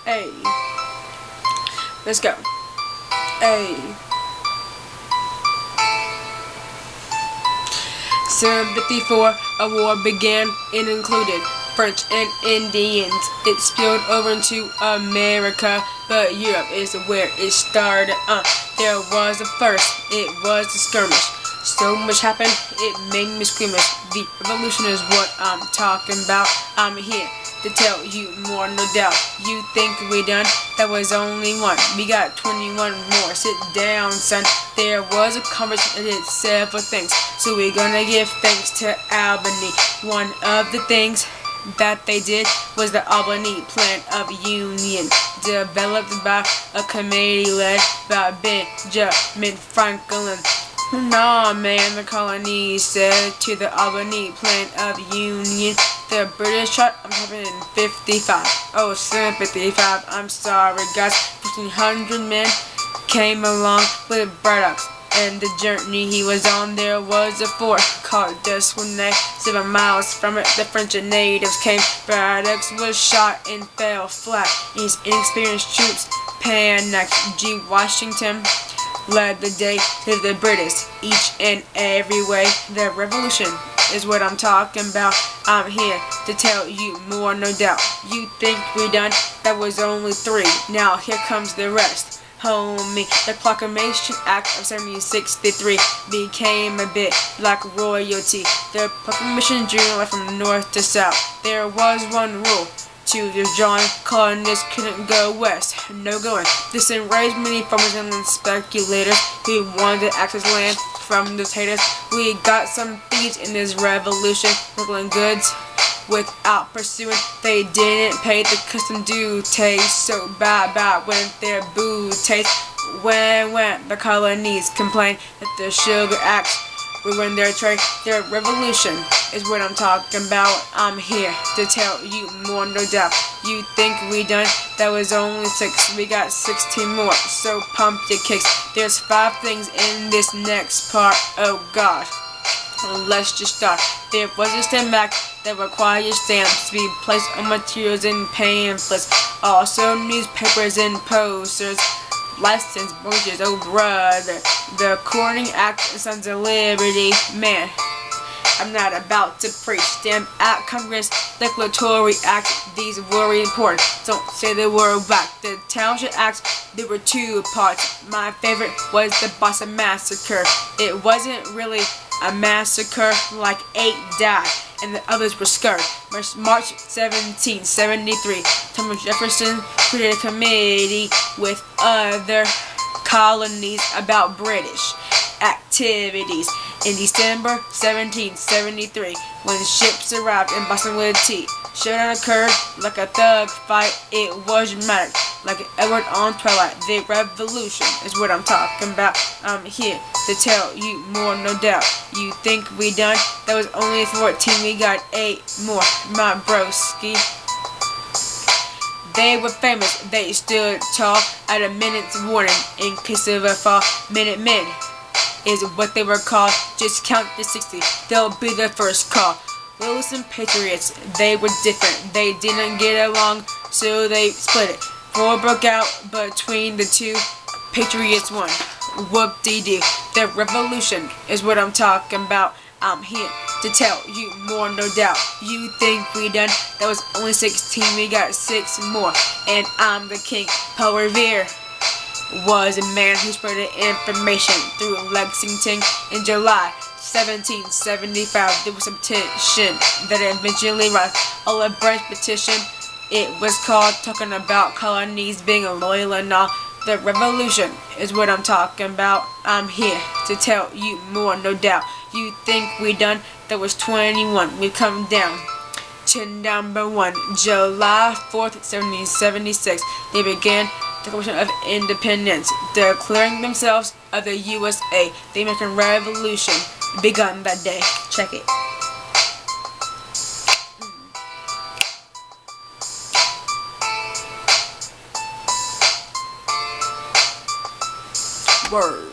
Hey, let's go. Hey. Sympathy for a war began. It included French and Indians. It spilled over into America, but Europe is where it started. There was a first, it was a skirmish. So much happened, it made me squeamish. The revolution is what I'm talking about. I'm here to tell you more, no doubt. You think we done? That was only one. We got 21 more. Sit down, son. There was a conversation that did several things. So we're gonna give thanks to Albany. One of the things that they did was the Albany Plan of Union, developed by a committee led by Benjamin Franklin. Nah, man, the colonies said to the Albany Plan of Union. The British shot, I'm having in 55. Oh, sympathy 5. I'm sorry, guys. 1,500 men came along with Bulldogs, and the journey he was on there was a fort called Deswinay. 7 miles from it, the French and natives came. Bulldogs was shot and fell flat. His inexperienced troops panicked. G. Washington led the day to the British, each and every way. The revolution is what I'm talking about. I'm here to tell you more, no doubt. You think we done? That was only 3. Now here comes the rest. Homie, the Proclamation Act of 1763 became a bit like royalty. The Proclamation drew life from north to south. There was one rule: to the drawing, colonists couldn't go west. No going. This enraged many farmers and speculators who wanted to access land from those haters. We got some thieves in this revolution, smuggling goods without pursuing. They didn't pay the custom duties, so bye went their booties. When the colonies complained that the Sugar Act ruined their trade. Their revolution is what I'm talking about. I'm here to tell you more, no doubt. You think we done? That was only 6. We got 16 more, so pump your kicks. There's 5 things in this next part. Oh God, let's just start. There was a stamp act that requires stamps to be placed on materials and pamphlets. Also newspapers and posters. License mortgages, oh brother. The Courting Act and Sons of Liberty. Man, I'm not about to preach. Stamp Act, Congress, Declaratory Act, these were important. Don't say the word back. The Township Acts, there were 2 parts. My favorite was the Boston Massacre. It wasn't really a massacre, like 8 died and the others were scared. March 1773, Thomas Jefferson created a committee with other colonies about British activities. In December 1773, when ships arrived in Boston with tea, showdown occurred like a thug fight. It was dramatic, like Edward on Twilight. The revolution is what I'm talking about. I'm here to tell you more, no doubt. You think we done? That was only 14. We got 8 more, my broski. They were famous. They stood tall at a minute's warning in case of a fall. Minute men is what they were called. Just count to 60. They'll be the first call. Lulz and Patriots, they were different. They didn't get along, so they split it. War broke out between the 2. Patriots won. Whoop-de-doo. The revolution is what I'm talking about. I'm here to tell you more, no doubt. You think we done? That was only 16. We got 6 more. And I'm the king. Paul Revere was a man who spread information through Lexington in July 1775. There was some tension that eventually rise. A branch petition. It was called talking about colonies being loyal and all. The revolution is what I'm talking about. I'm here to tell you more, no doubt. You think we done? That was 21. We've come down to number 1. July 4th, 1776. They began the Declaration of Independence, declaring themselves of the USA. The American Revolution begun that day. Check it. Word.